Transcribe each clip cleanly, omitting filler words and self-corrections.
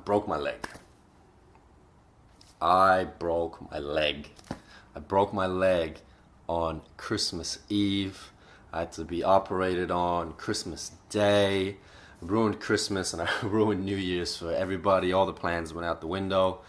broke my leg. I broke my leg. I broke my leg on Christmas Eve. I had to be operated on Christmas Day. Ruined Christmas and I ruined New Year's for everybody. All the plans went out the window.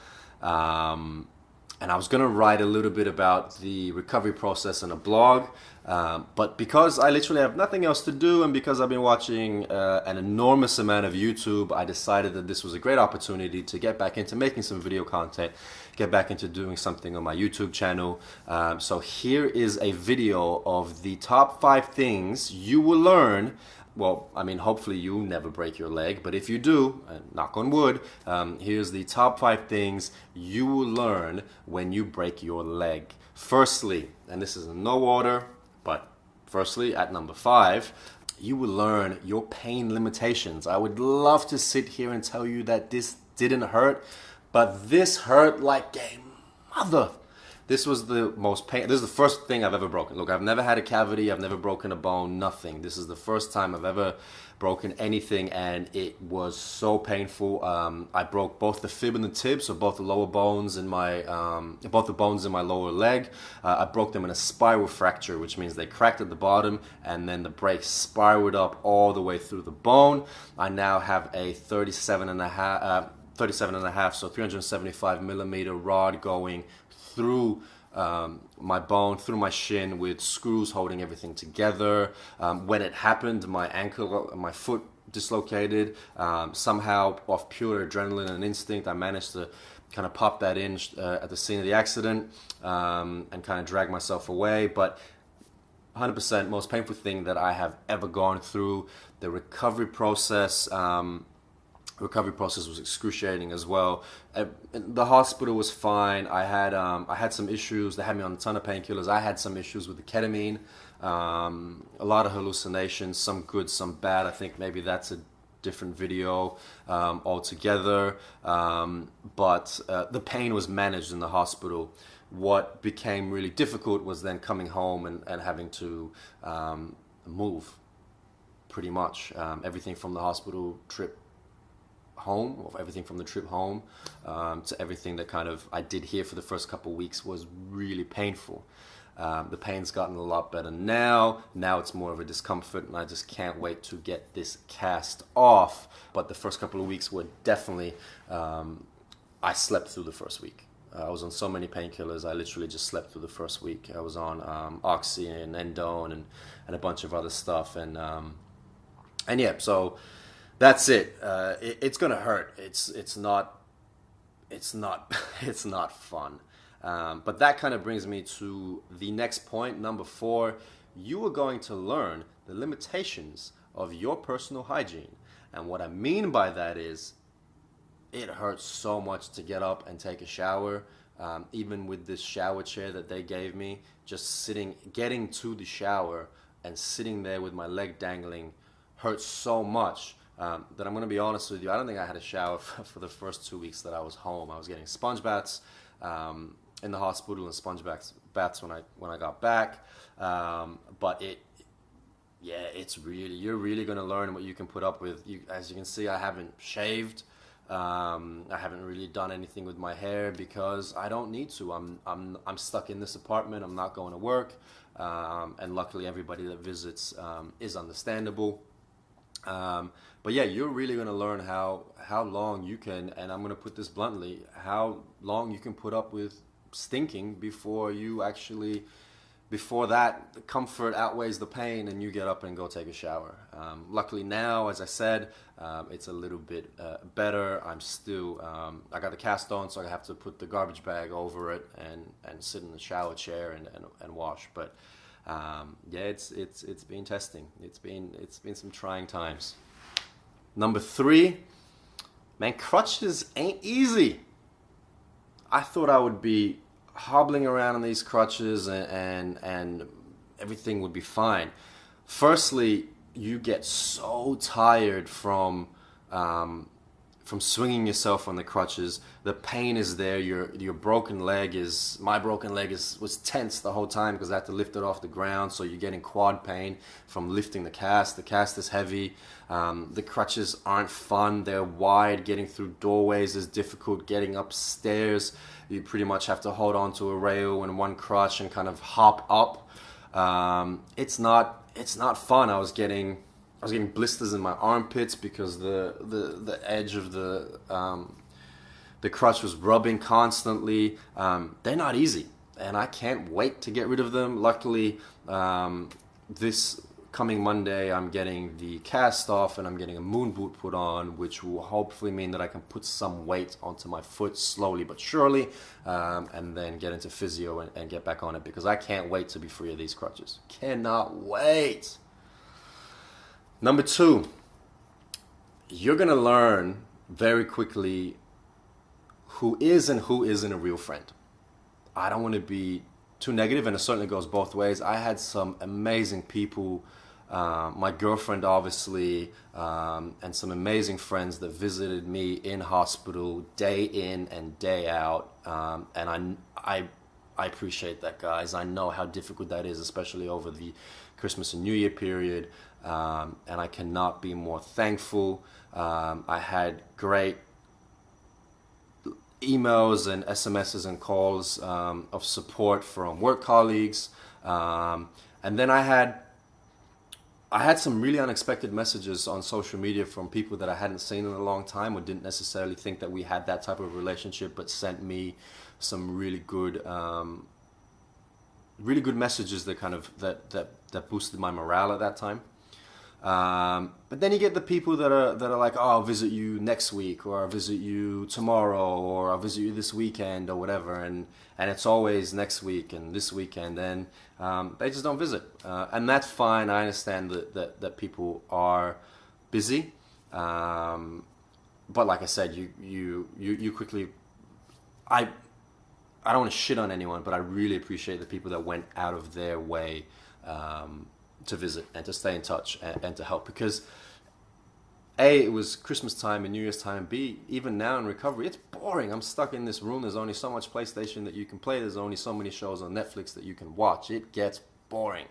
And I was going to write a little bit about the recovery process in a blog, but because I literally have nothing else to do and because I've been watching an enormous amount of YouTube, I decided that this was a great opportunity to get back into making some video content, get back into doing something on my YouTube channel. So here is a video of the top 5 things you will learn. Well, I mean, hopefully you never break your leg, but if you do, knock on wood, here's the top 5 things you will learn when you break your leg. Firstly, and this is in no order, but firstly, at number 5, you will learn your pain limitations. I would love to sit here and tell you that this didn't hurt, but this hurt like a mother. This was the most pain. This is the first thing I've ever broken. Look, I've never had a cavity. I've never broken a bone, nothing. This is the first time I've ever broken anything, and it was so painful. I broke both the fib and the tib, so both the lower bones in my, both the bones in my lower leg. I broke them in a spiral fracture, which means they cracked at the bottom, and then the break spiraled up all the way through the bone. I now have a 37 and a half, so 375 millimeter rod going through my bone, through my shin, with screws holding everything together. When it happened, my ankle, my foot dislocated. Somehow, off pure adrenaline and instinct, I managed to kind of pop that in at the scene of the accident and kind of drag myself away. But 100% most painful thing that I have ever gone through. The recovery process was excruciating as well. The hospital was fine. I had some issues. They had me on a ton of painkillers. I had some issues with the ketamine, a lot of hallucinations, some good, some bad. I think maybe that's a different video altogether. But the pain was managed in the hospital. What became really difficult was then coming home and having to move, pretty much. Everything from the hospital trip home, or everything from the trip home to everything that kind of I did here for the first couple of weeks was really painful. The pain's gotten a lot better now. Now it's more of a discomfort, and I just can't wait to get this cast off. But the first couple of weeks were definitely, I slept through the first week. I was on so many painkillers, I literally just slept through the first week. I was on Oxy and Endone and a bunch of other stuff. And yeah, so that's it. It's gonna hurt. It's not fun. But that kind of brings me to the next point, number 4. You are going to learn the limitations of your personal hygiene. And what I mean by that is, it hurts so much to get up and take a shower. Even with this shower chair that they gave me, just getting to the shower and sitting there with my leg dangling hurts so much. That I'm going to be honest with you, I don't think I had a shower for the first 2 weeks that I was home. I was getting sponge baths in the hospital and sponge baths when I got back. But you're really going to learn what you can put up with. As you can see, I haven't shaved. I haven't really done anything with my hair because I don't need to. I'm stuck in this apartment. I'm not going to work. And luckily, everybody that visits is understandable. But yeah, you're really going to learn how long you can, and I'm going to put this bluntly, how long you can put up with stinking before that the comfort outweighs the pain and you get up and go take a shower. Luckily now, as I said, it's a little bit better. I'm still, I got the cast on, so I have to put the garbage bag over it and sit in the shower chair and wash. But yeah, it's been testing. It's been some trying times. Number 3, man, crutches ain't easy. I thought I would be hobbling around on these crutches and everything would be fine. Firstly, you get so tired from from swinging yourself on the crutches. The pain is there. Your broken leg is, my broken leg was tense the whole time because I had to lift it off the ground. So you're getting quad pain from lifting the cast. The cast is heavy. The crutches aren't fun. They're wide. Getting through doorways is difficult. Getting upstairs, you pretty much have to hold on to a rail and one crutch and kind of hop up. It's not fun. I was getting blisters in my armpits because the edge of the crutch was rubbing constantly. They're not easy, and I can't wait to get rid of them. Luckily, this coming Monday, I'm getting the cast off and I'm getting a moon boot put on, which will hopefully mean that I can put some weight onto my foot slowly but surely, and then get into physio and get back on it, because I can't wait to be free of these crutches. Cannot wait. Number 2, you're going to learn very quickly who is and who isn't a real friend. I don't want to be too negative, and it certainly goes both ways. I had some amazing people, my girlfriend obviously, and some amazing friends that visited me in hospital day in and day out, and I appreciate that, guys. I know how difficult that is, especially over the Christmas and New Year period, and I cannot be more thankful. I had great emails and SMSs and calls of support from work colleagues, and then I had some really unexpected messages on social media from people that I hadn't seen in a long time, or didn't necessarily think that we had that type of relationship, but sent me some really good messages that kind of that boosted my morale at that time. But then you get the people that are like, oh, I'll visit you next week, or I'll visit you tomorrow, or I'll visit you this weekend, or whatever, and it's always next week and this weekend, and they just don't visit, and that's fine. I understand that people are busy, but like I said, you quickly, I don't want to shit on anyone, but I really appreciate the people that went out of their way to visit and to stay in touch and to help, because A, it was Christmas time and New Year's time, and B, even now in recovery, it's boring. I'm stuck in this room. There's only so much PlayStation that you can play. There's only so many shows on Netflix that you can watch. It gets boring.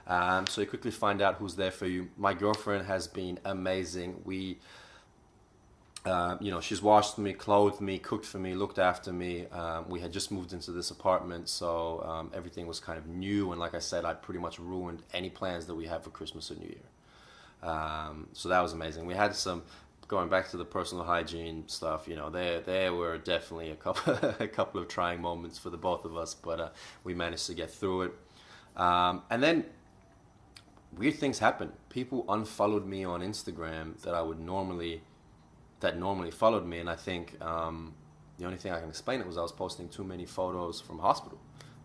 So you quickly find out who's there for you. My girlfriend has been amazing. She's washed me, clothed me, cooked for me, looked after me. We had just moved into this apartment, so everything was kind of new. And like I said, I pretty much ruined any plans that we had for Christmas or New Year. So that was amazing. We had some, going back to the personal hygiene stuff, there were definitely a couple of trying moments for the both of us, but we managed to get through it. And then weird things happened. People unfollowed me on Instagram that normally followed me, and I think the only thing I can explain it was I was posting too many photos from hospital,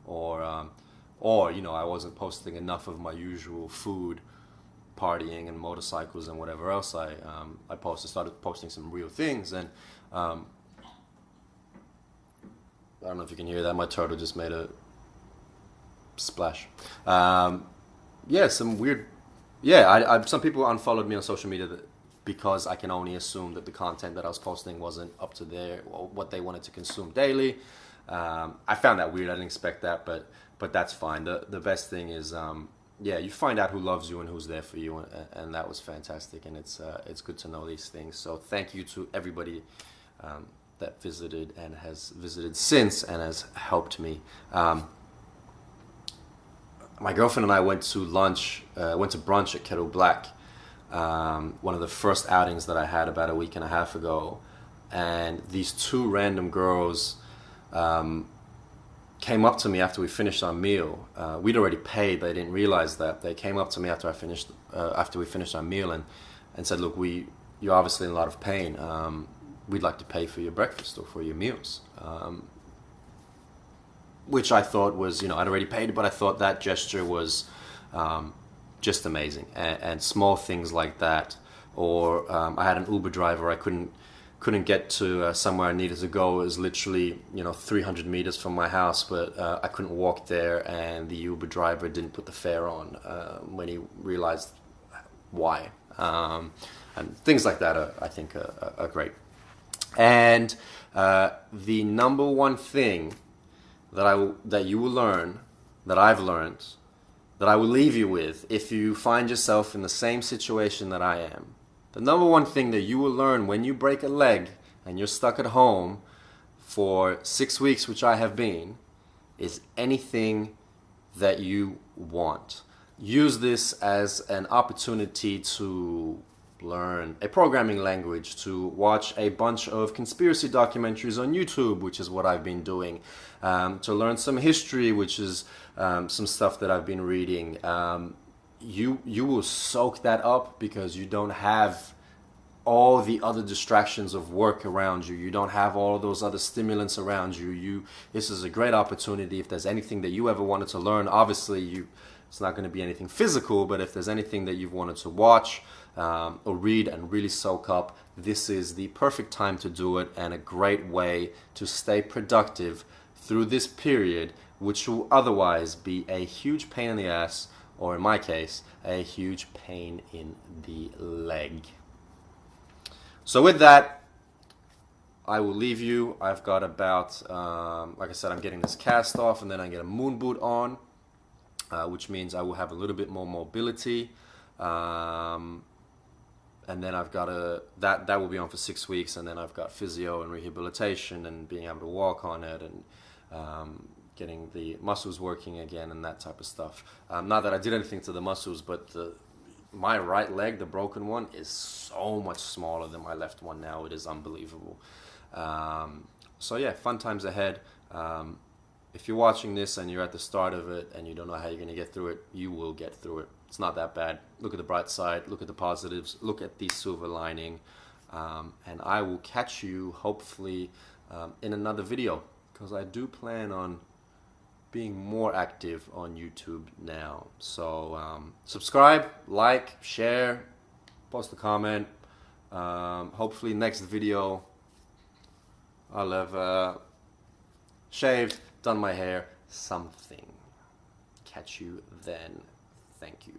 or I wasn't posting enough of my usual food, partying, and motorcycles and whatever else I started posting some real things, and I don't know if you can hear that. My turtle just made a splash. Some people unfollowed me on social media because I can only assume that the content that I was posting wasn't up to what they wanted to consume daily. I found that weird. I didn't expect that, but that's fine. The best thing is, you find out who loves you and who's there for you, and that was fantastic. And it's good to know these things. So thank you to everybody that visited and has visited since and has helped me. My girlfriend and I went to brunch at Kettle Black. One of the first outings that I had about a week and a half ago, and these two random girls came up to me after we finished our meal. We'd already paid. They didn't realize that. They came up to me after we finished our meal and said, "Look, you're obviously in a lot of pain. We'd like to pay for your breakfast or for your meals." Which I thought was, I'd already paid, but I thought that gesture was just amazing, and small things like that. Or I had an Uber driver. I couldn't get to somewhere I needed to go. It was literally 300 meters from my house, but I couldn't walk there, and the Uber driver didn't put the fare on when he realized why. And things like that are, I think, are great. And the number one thing that you will learn, that I've learned, that I will leave you with if you find yourself in the same situation that I am. The number one thing that you will learn when you break a leg and you're stuck at home for 6 weeks, which I have been, is anything that you want. Use this as an opportunity to learn a programming language, to watch a bunch of conspiracy documentaries on YouTube, which is what I've been doing, to learn some history, which is some stuff that I've been reading. You will soak that up because you don't have all the other distractions of work around you. You don't have all those other stimulants around you. This is a great opportunity. If there's anything that you ever wanted to learn, obviously it's not going to be anything physical, but if there's anything that you've wanted to watch or read and really soak up, this is the perfect time to do it, and a great way to stay productive through this period, which will otherwise be a huge pain in the ass, or in my case, a huge pain in the leg. So with that, I will leave you. I've got about, like I said, I'm getting this cast off, and then I get a moon boot on, which means I will have a little bit more mobility. And then I've got that will be on for 6 weeks, and then I've got physio and rehabilitation and being able to walk on it, and getting the muscles working again and that type of stuff. Not that I did anything to the muscles, but my right leg, the broken one, is so much smaller than my left one now. It is unbelievable. So yeah, fun times ahead. If you're watching this and you're at the start of it and you don't know how you're going to get through it, you will get through it. It's not that bad. Look at the bright side. Look at the positives. Look at the silver lining. And I will catch you hopefully in another video, because I do plan on being more active on YouTube now. So subscribe, like, share, post a comment. Hopefully next video I'll have shaved, done my hair, something. Catch you then. Thank you.